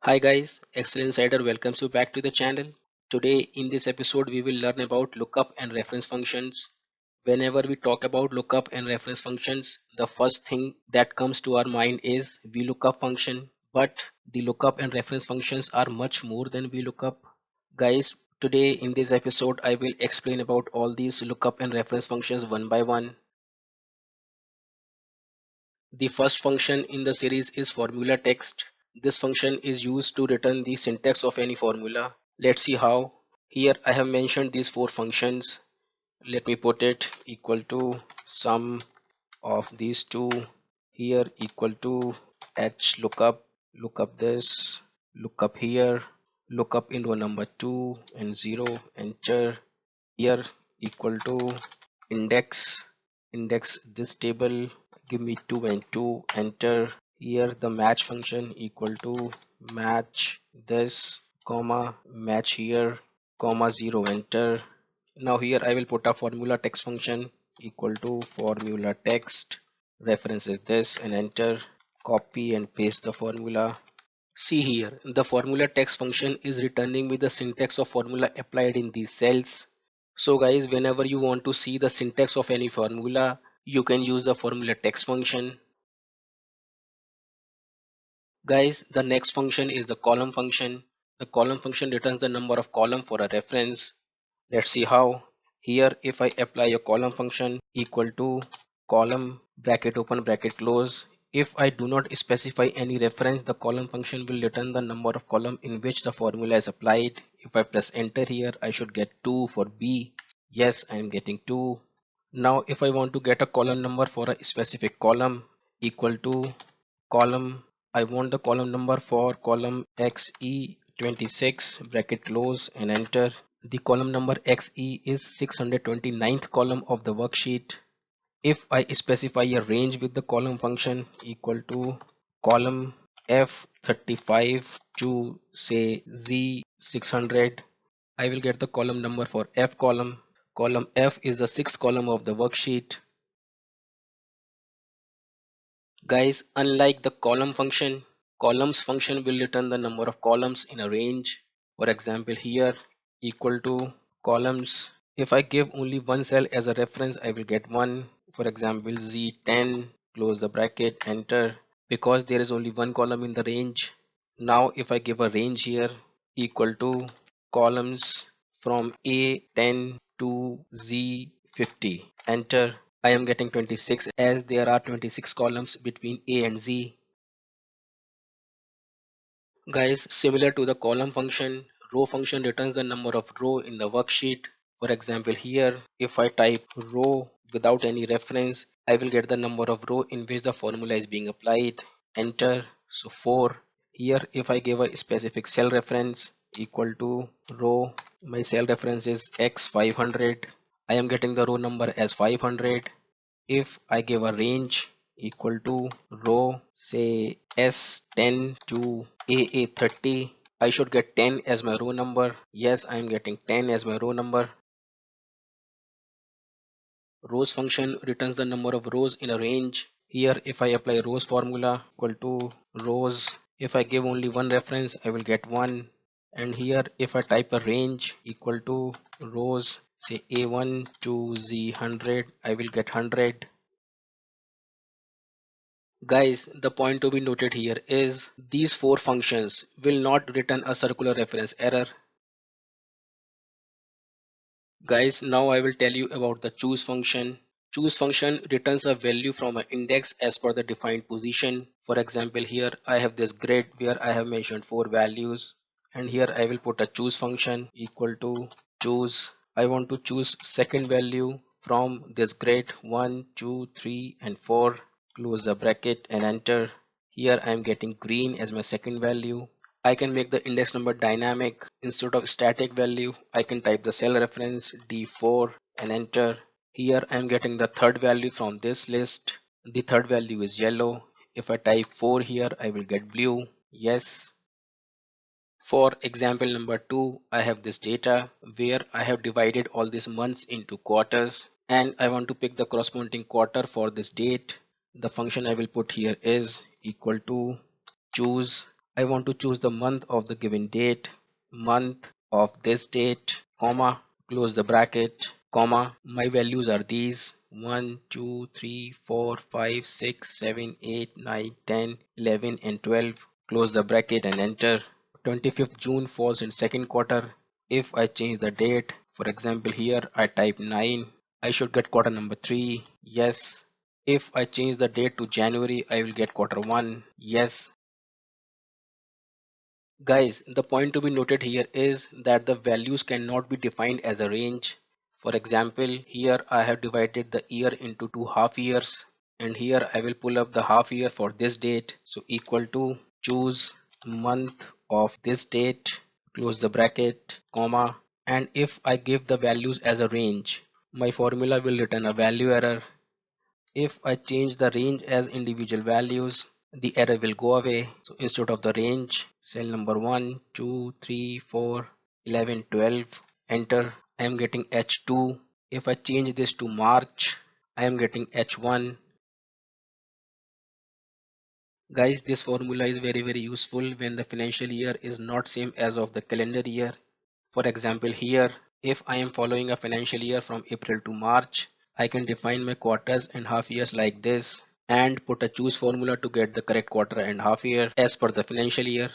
Hi guys, Excel Insider welcomes you back to the channel. Today in this episode we will learn about lookup and reference functions. Whenever we talk about lookup and reference functions, the first thing that comes to our mind is VLOOKUP function. But the lookup and reference functions are much more than VLOOKUP. Guys, today in this episode I will explain about all these lookup and reference functions one by one. The first function in the series is FORMULATEXT. This function is used to return the syntax of any formula. Let's see how. Here I have mentioned these four functions. Let me put it equal to sum of these two. Here equal to h lookup, lookup this, lookup here, lookup in row number 2 and 0, enter. Here equal to index, index this table, give me 2 and 2, enter. Here the match function equal to match this, comma, match here, comma 0, enter. Now here I will put a formula text function equal to formula text, reference is this, and enter. Copy and paste the formula. See here, the formula text function is returning me the syntax of formula applied in these cells. So guys, whenever you want to see the syntax of any formula, you can use the formula text function. Guys, the next function is the column function. The column function returns the number of column for a reference. Let's see how. Here if I apply a column function equal to column bracket open bracket close, if I do not specify any reference, the column function will return the number of column in which the formula is applied. If I press enter here, I should get 2 for B. Yes, I am getting 2. Now if I want to get a column number for a specific column equal to column, I want the column number for column XE26 bracket close and enter. The column number XE is 629th column of the worksheet. If I specify a range with the column function equal to column F35 to say Z600, I will get the column number for F column. Column F is the sixth column of the worksheet. Guys, unlike the column function, columns function will return the number of columns in a range. For example, here equal to columns. If I give only one cell as a reference, I will get 1. For example, Z10, close the bracket, enter. Because there is only one column in the range. Now if I give a range here equal to columns from A10 to Z50, enter. I am getting 26 as there are 26 columns between A and Z. Guys, similar to the column function, row function returns the number of row in the worksheet. For example, here if I type row without any reference, I will get the number of row in which the formula is being applied. Enter. So 4. Here if I give a specific cell reference equal to row, my cell reference is X500. I am getting the row number as 500. If I give a range equal to row say S10 to AA30, I should get 10 as my row number. Yes, I am getting 10 as my row number. Rows function returns the number of rows in a range. Here if I apply rows formula equal to rows, if I give only one reference, I will get 1. And here if I type a range equal to rows say A1 to Z100, I will get 100. Guys, the point to be noted here is these four functions will not return a circular reference error. Guys, now I will tell you about the choose function. Choose function returns a value from an index as per the defined position. For example, here I have this grid where I have mentioned 4 values, and here I will put a choose function equal to choose. I want to choose second value from this grid 1, 2, 3 and 4. Close the bracket and enter. Here I am getting green as my second value. I can make the index number dynamic. Instead of static value, I can type the cell reference D4 and enter. Here I am getting the third value from this list. The third value is yellow. If I type 4 here, I will get blue. Yes. For example number 2, I have this data where I have divided all these months into quarters, and I want to pick the corresponding quarter for this date. The function I will put here is equal to choose I want to choose the month of the given date, month of this date, comma, close the bracket, comma, my values are these 1, 2, 3, 4, 5, 6, 7, 8, 9, 10, 11 and 12, close the bracket and enter. 25th June falls in second quarter. If I change the date, for example here I type 9, I should get quarter number 3, yes. If I change the date to January, I will get quarter 1, yes. Guys, the point to be noted here is that the values cannot be defined as a range. For example, here I have divided the year into two half years, and here I will pull up the half year for this date. So equal to choose month of this date, close the bracket, comma, and if I give the values as a range, my formula will return a value error. If I change the range as individual values, the error will go away. So instead of the range, cell number 1, 2, 3, 4, 11, 12, enter. I am getting H2. If I change this to March, I am getting H1. Guys, this formula is very useful when the financial year is not same as of the calendar year. For example, here, if I am following a financial year from April to March, I can define my quarters and half years like this and put a choose formula to get the correct quarter and half year as per the financial year.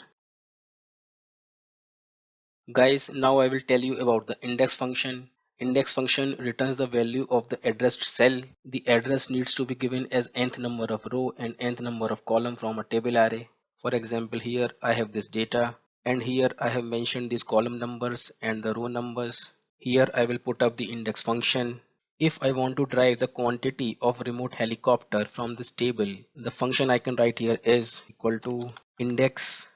Guys, now I will tell you about the index function. Index function returns the value of the addressed cell. The address needs to be given as nth number of row and nth number of column from a table array. For example, here I have this data and here I have mentioned these column numbers and the row numbers. Here I will put up the index function. If I want to derive the quantity of remote helicopter from this table, the function I can write here is equal to index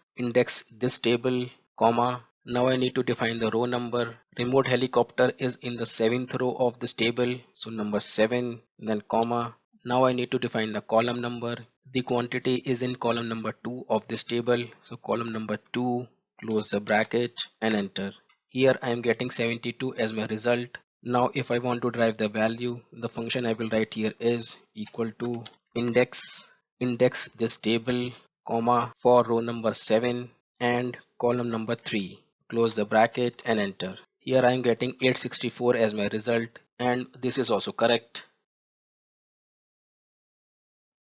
this table, comma. Now I need to define the row number. Remote helicopter is in the 7th row of this table, so number 7, then comma. Now I need to define the column number. The quantity is in column number 2 of this table, so column number 2, close the bracket and enter. Here I am getting 72 as my result. Now if I want to derive the value, the function I will write here is equal to index this table, comma, for row number 7 and column number 3, close the bracket and enter. Here I am getting 864 as my result, and this is also correct.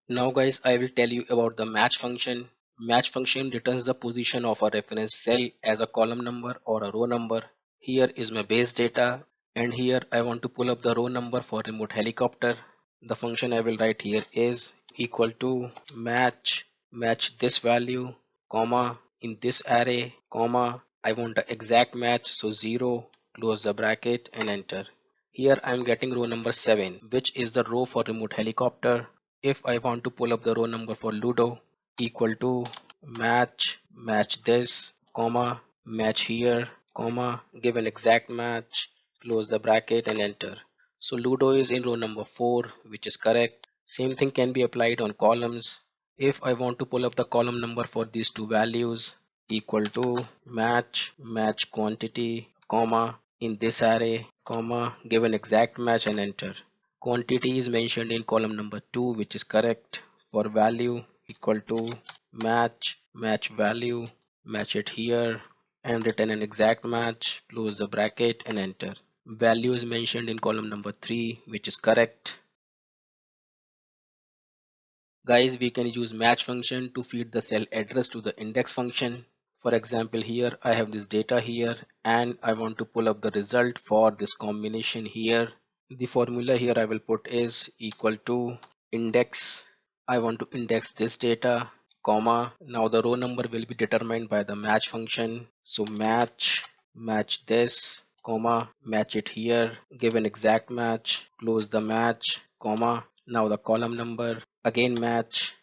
Now guys, I will tell you about the match function. Match function returns the position of a reference cell as a column number or a row number. Here is my base data, and here I want to pull up the row number for remote helicopter. The function I will write here is equal to match this value, comma, in this array, comma, I want the exact match, so 0, close the bracket and enter. Here I am getting row number 7, which is the row for remote helicopter. If I want to pull up the row number for Ludo, equal to match this, comma, match here, comma, give an exact match, close the bracket and enter. So Ludo is in row number 4, which is correct. Same thing can be applied on columns. If I want to pull up the column number for these two values, equal to match quantity, comma, in this array, comma, give an exact match and enter. Quantity is mentioned in column number 2, which is correct. For value, equal to match value, match it here and return an exact match, close the bracket and enter. Value is mentioned in column number 3, which is correct. Guys, we can use match function to feed the cell address to the index function. For example, here I have this data here and I want to pull up the result for this combination here. The formula here I will put is equal to index. I want to index this data, comma. Now the row number will be determined by the match function. So match this, comma, match it here, give an exact match, close the match, comma. Now the column number, again match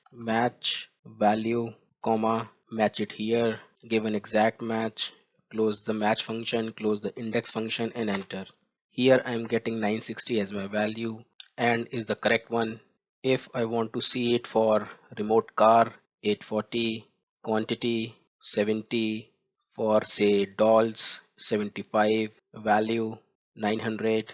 value, comma, match it here, give an exact match, close the match function, close the index function and enter. Here I am getting 960 as my value and is the correct one. If I want to see it for remote car, 840, quantity 70, for say dolls 75, value 900.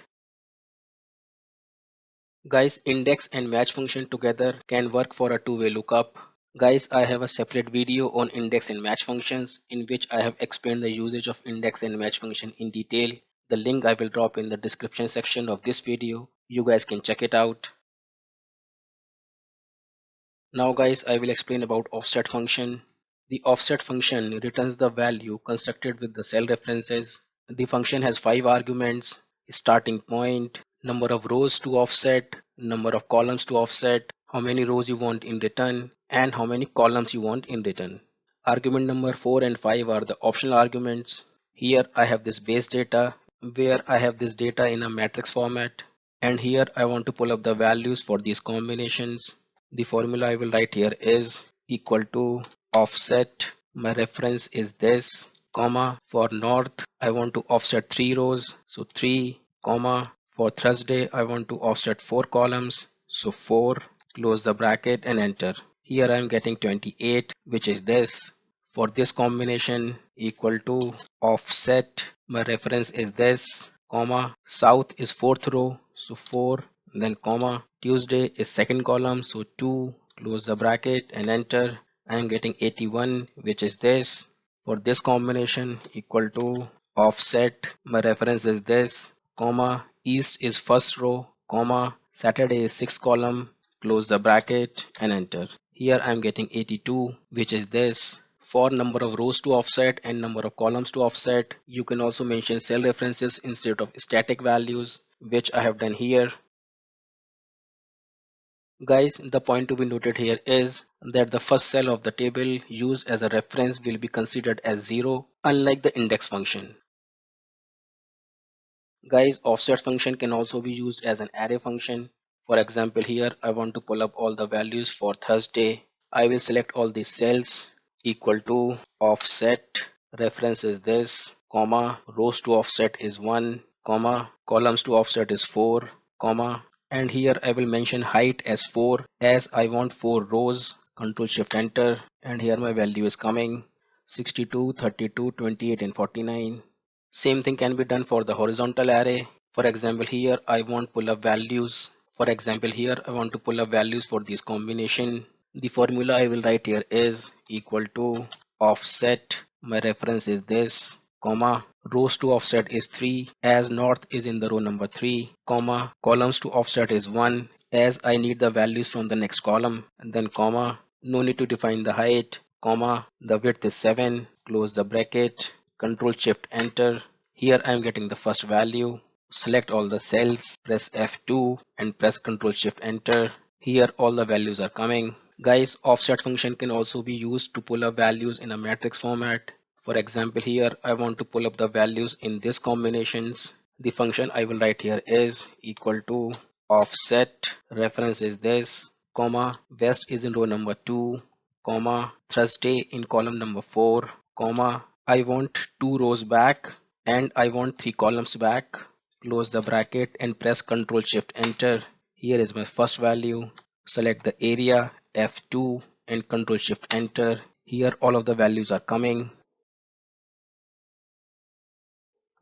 Guys, index and match function together can work for a two-way lookup. Guys, I have a separate video on index and match functions in which I have explained the usage of index and match function in detail. The link I will drop in the description section of this video. You guys can check it out. Now guys, I will explain about offset function. The offset function returns the value constructed with the cell references. The function has 5 arguments: starting point, number of rows to offset, number of columns to offset, how many rows you want in return, and how many columns you want in return. Argument number 4 and 5 are the optional arguments. Here I have this base data where I have this data in a matrix format, and here I want to pull up the values for these combinations. The formula I will write here is equal to offset, my reference is this, comma, for north I want to offset 3 rows, so 3, comma, for Thursday I want to offset 4 columns, so 4, close the bracket and enter. Here I am getting 28, which is this. For this combination, equal to offset, my reference is this, comma, south is 4th row, so 4, then comma, Tuesday is 2nd column, so 2, close the bracket and enter. I am getting 81, which is this. For this combination, equal to offset, my reference is this, comma, east is 1st row, comma, Saturday is 6th column, close the bracket and enter. Here I am getting 82, which is this. For number of rows to offset and number of columns to offset, you can also mention cell references instead of static values, which I have done here. Guys, the point to be noted here is that the first cell of the table used as a reference will be considered as 0, unlike the index function. Guys, offset function can also be used as an array function. For example, here I want to pull up all the values for Thursday. I will select all these cells, equal to offset, reference is this, comma, rows to offset is 1, comma, columns to offset is 4, comma, and here I will mention height as 4 as I want 4 rows. Control Shift Enter, and here my value is coming 62, 32, 28 and 49. Same thing can be done for the horizontal array. For example, here I want pull up values. For example, here I want to pull up values for this combination. The formula I will write here is equal to offset. My reference is this, comma, rows to offset is 3 as north is in the row number 3, comma, columns to offset is 1 as I need the values from the next column, and then comma, no need to define the height, comma, the width is 7, close the bracket. Control Shift Enter. Here I am getting the first value. Select all the cells, press F2 and press Control Shift Enter. Here all the values are coming. Guys, offset function can also be used to pull up values in a matrix format. For example, here I want to pull up the values in this combinations. The function I will write here is equal to offset, reference is this, comma, west is in row number 2, comma, Thursday in column number 4, comma, I want 2 rows back and I want 3 columns back. Close the bracket and press Ctrl Shift Enter. Here is my first value. Select the area F2 and Ctrl Shift Enter. Here all of the values are coming.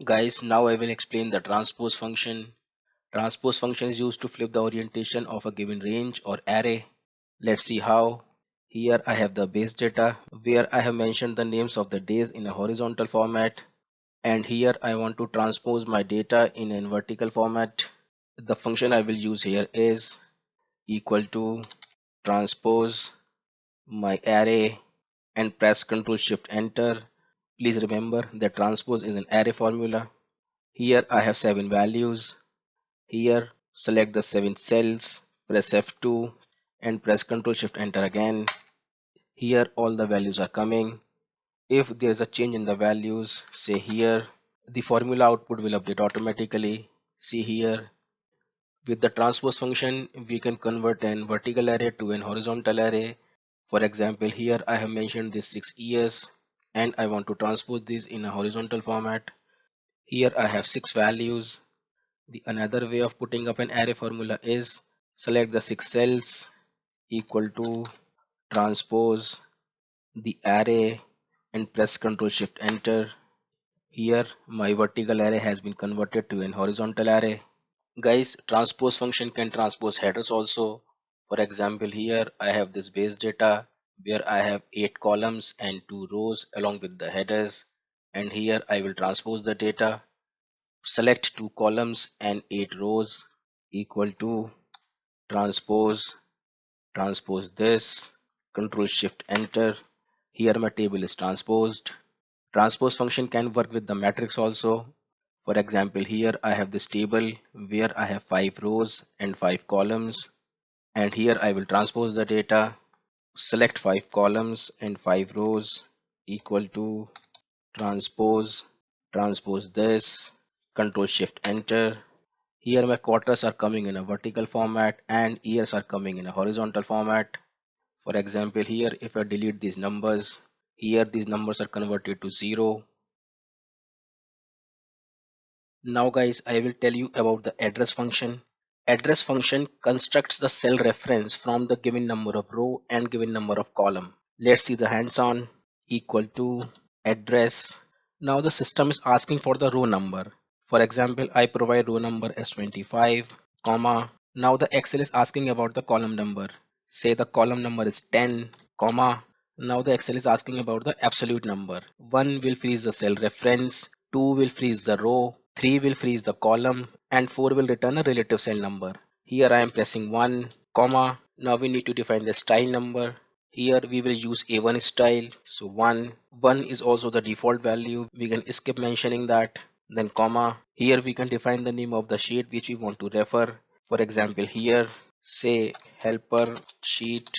Guys, now I will explain the transpose function. Transpose function is used to flip the orientation of a given range or array. Let's see how. Here I have the base data where I have mentioned the names of the days in a horizontal format, and here I want to transpose my data in a vertical format. The function I will use here is equal to transpose my array and press Ctrl Shift Enter. Please remember that transpose is an array formula. Here I have 7 values. Here select the 7 cells, press F2 and press Ctrl Shift Enter again. Here all the values are coming. If there is a change in the values, say here, the formula output will update automatically. See here, with the transpose function, we can convert an vertical array to an horizontal array. For example, here I have mentioned this 6 years and I want to transpose this in a horizontal format. Here I have 6 values. The another way of putting up an array formula is select the 6 cells, equal to transpose the array and press Ctrl Shift Enter. Here my vertical array has been converted to an horizontal array. Guys, transpose function can transpose headers also. For example, here I have this base data where I have 8 columns and 2 rows along with the headers, and here I will transpose the data. Select 2 columns and 8 rows equal to transpose, transpose this, Control Shift Enter. Here my table is transposed. Transpose function can work with the matrix also. For example, here I have this table where I have 5 rows and 5 columns, and here I will transpose the data. Select 5 columns and 5 rows equal to transpose, transpose this, Control Shift Enter. Here my quarters are coming in a vertical format and years are coming in a horizontal format. For example, here if I delete these numbers, here these numbers are converted to 0. Now guys, I will tell you about the address function. Address function constructs the cell reference from the given number of row and given number of column. Let's see the hands-on. Equal to address. Now the system is asking for the row number. For example, I provide row number as 25, comma. Now the Excel is asking about the column number. Say the column number is 10, comma. Now the Excel is asking about the absolute number. 1 will freeze the cell reference, 2 will freeze the row, 3 will freeze the column, and 4 will return a relative cell number. Here I am pressing 1, comma. Now we need to define the style number. Here we will use A1 style. So 1 is also the default value. We can skip mentioning that. Then comma. Here we can define the name of the sheet which we want to refer. For example, here say helper sheet,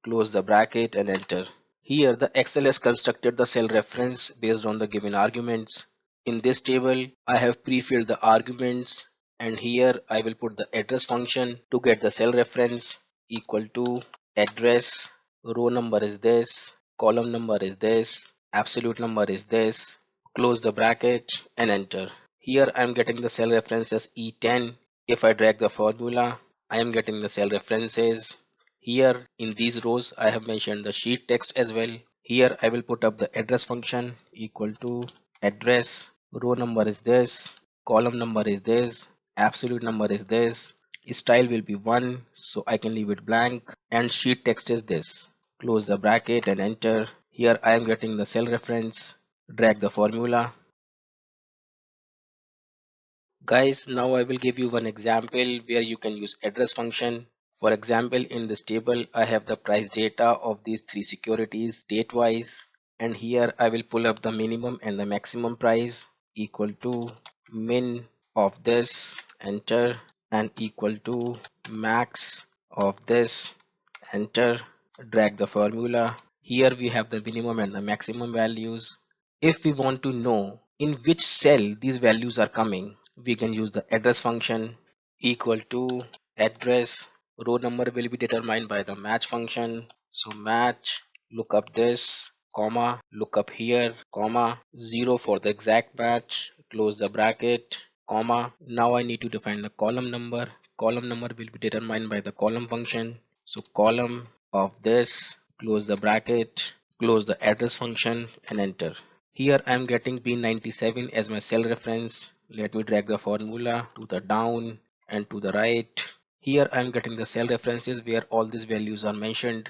close the bracket and enter. Here the Excel has constructed the cell reference based on the given arguments. In this table, I have pre-filled the arguments, and here I will put the address function to get the cell reference equal to address, row number is this, column number is this, absolute number is this, close the bracket and enter. Here I am getting the cell reference as E10. If I drag the formula, I am getting the cell references. Here in these rows I have mentioned the sheet text as well. Here I will put up the address function equal to address, row number is this, column number is this, absolute number is this, style will be 1 so I can leave it blank, and sheet text is this. Close the bracket and enter. Here I am getting the cell reference. Drag the formula. Guys, now I will give you one example where you can use address function. For example, in this table I have the price data of these 3 securities date wise, and here I will pull up the minimum and the maximum price equal to min of this, enter, and equal to max of this, enter. Drag the formula. Here we have the minimum and the maximum values. If we want to know in which cell these values are coming, we can use the address function equal to address. Row number will be determined by the match function. So match, look up this, comma, look up here, comma, 0 for the exact match, close the bracket, comma. Now I need to define the column number. Column number will be determined by the column function. So column of this, close the bracket, close the address function and enter. Here I am getting P97 as my cell reference. Let me drag the formula to the down and to the right. Here I am getting the cell references where all these values are mentioned.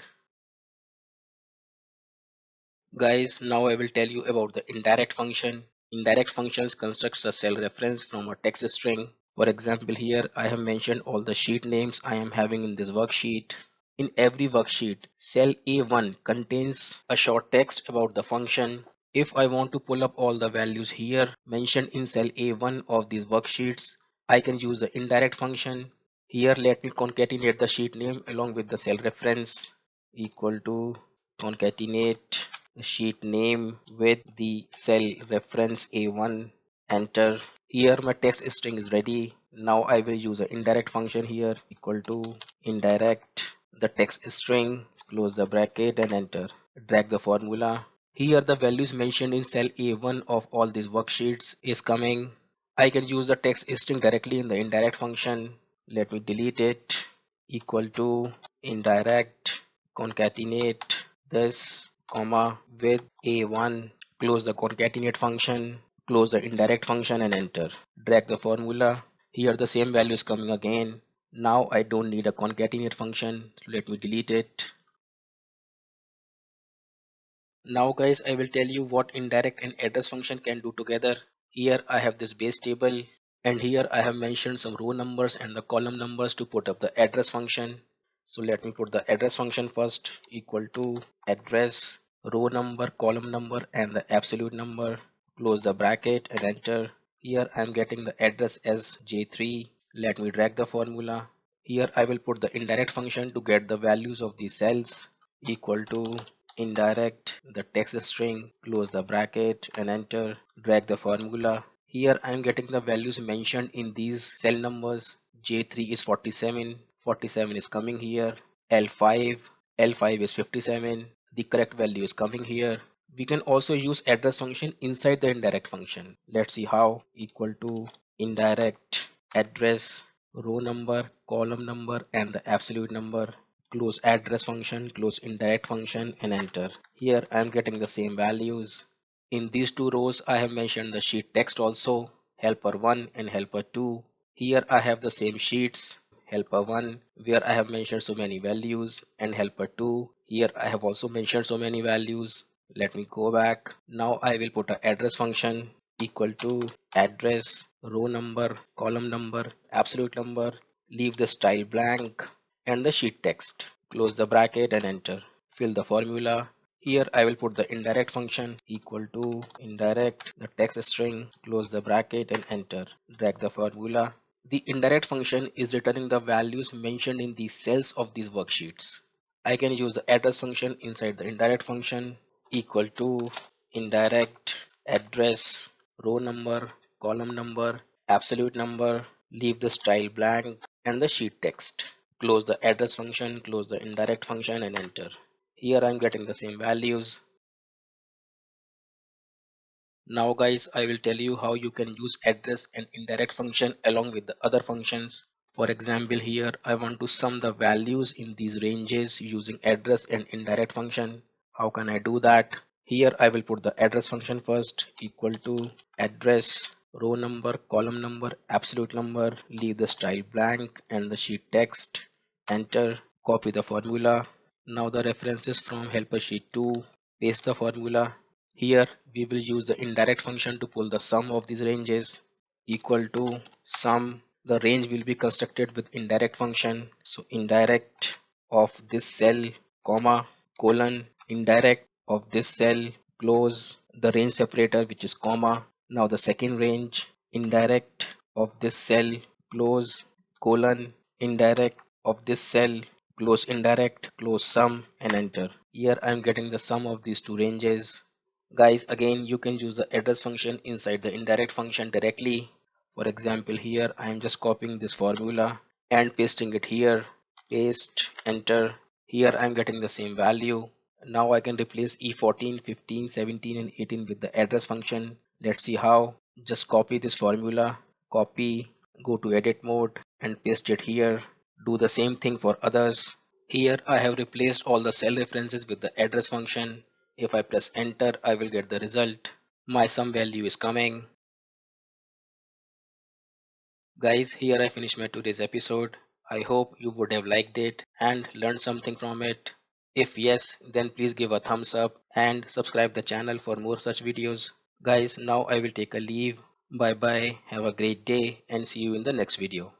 Guys, now I will tell you about the indirect function. Indirect functions constructs a cell reference from a text string. For example, here I have mentioned all the sheet names I am having in this worksheet. In every worksheet, cell A1 contains a short text about the function. If I want to pull up all the values here mentioned in cell A1 of these worksheets, I can use the indirect function. Here let me concatenate the sheet name along with the cell reference equal to concatenate the sheet name with the cell reference A1, enter. Here my text string is ready. Now I will use an indirect function here equal to indirect the text string, close the bracket and enter. Drag the formula. Here the values mentioned in cell A1 of all these worksheets is coming. I can use the text string directly in the indirect function. Let me delete it. Equal to indirect concatenate this comma with A1, close the concatenate function, close the indirect function and enter. Drag the formula. Here the same value is coming again. Now I don't need a concatenate function. Let me delete it. Now guys, I will tell you what indirect and address function can do together. Here I have this base table, and here I have mentioned some row numbers and the column numbers to put up the address function. So let me put the address function first, equal to address, row number, column number and the absolute number. Close the bracket and enter. Here I am getting the address as J3. Let me drag the formula. Here I will put the indirect function to get the values of these cells, equal to indirect the text string, close the bracket and enter. Drag the formula. Here I am getting the values mentioned in these cell numbers. J3 is 47, 47 is coming here. L5, L5 is 57. The correct value is coming here. We can also use address function inside the indirect function. Let's see how. Equal to indirect address, row number, column number and the absolute number. Close address function, close indirect function and enter. Here I am getting the same values. In these two rows I have mentioned the sheet text also, helper 1 and helper 2. Here I have the same sheets, helper 1 where I have mentioned so many values, and helper 2 here I have also mentioned so many values. Let me go back. Now I will put a address function, equal to address, row number, column number, absolute number, leave the style blank and the sheet text. Close the bracket and enter. Fill the formula. Here I will put the indirect function, equal to indirect the text string, close the bracket and enter. Drag the formula. The indirect function is returning the values mentioned in the cells of these worksheets. I can use the address function inside the indirect function, equal to indirect address, row number, column number, absolute number, leave the style blank and the sheet text. Close the address function, close the indirect function and enter. Here I am getting the same values. Now guys, I will tell you how you can use address and indirect function along with the other functions. For example, here I want to sum the values in these ranges using address and indirect function. How can I do that? Here I will put the address function first, equal to address, row number, column number, absolute number, leave the style blank and the sheet text. Enter. Copy the formula. Now the references from helper sheet 2. Paste the formula. Here we will use the indirect function to pull the sum of these ranges, equal to sum. The range will be constructed with indirect function. So indirect of this cell, comma, colon, indirect of this cell, close the range separator which is comma. Now the second range, indirect of this cell, close, colon, indirect of this cell, close indirect, close sum and enter. Here I am getting the sum of these two ranges. Guys, again you can use the address function inside the indirect function directly. For example, here I am just copying this formula and pasting it here. Paste, enter. Here I am getting the same value. Now I can replace E14, 15, 17 and 18 with the address function. Let's see how. Just copy this formula, copy, go to edit mode and paste it here. Do the same thing for others. Here I have replaced all the cell references with the address function. If I press enter, I will get the result. My sum value is coming. Guys, here I finish my today's episode. I hope you would have liked it and learned something from it. If yes, then please give a thumbs up and subscribe the channel for more such videos. Guys, now I will take a leave. Bye bye, have a great day and see you in the next video.